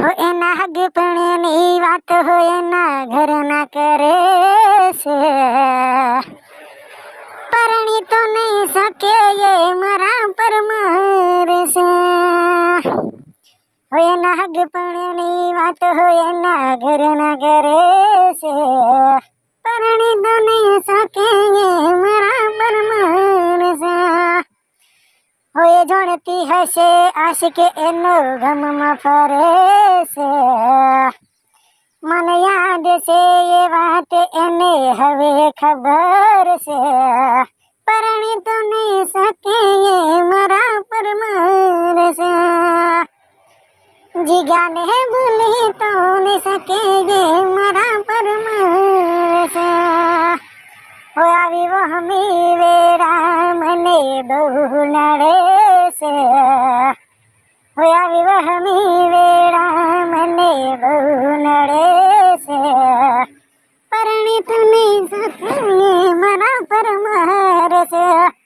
हो एना हगपणनी वात हो एना घर ना करे से परणी तो नहीं सके ये मरा पर मारे से हो एना हगपणनी वात हो एना घर ना करे से परणी तो नहीं सके ये मरा पर मारे से हो ये जोड़ती हसे आशिक एनो गम में फरे से मन याद से ये बात एने हवे खबर से परणी तो नहीं सके ये मरा पर मार से जिगा ने भूली तो नहीं सके ये मरा पर मार से हो आवी वो हमी वेरा मने बहु नड़े से हो आवी वो हमी वेरा मने बहु नड़े से परणी तो नहीं सके मरा पर मार से।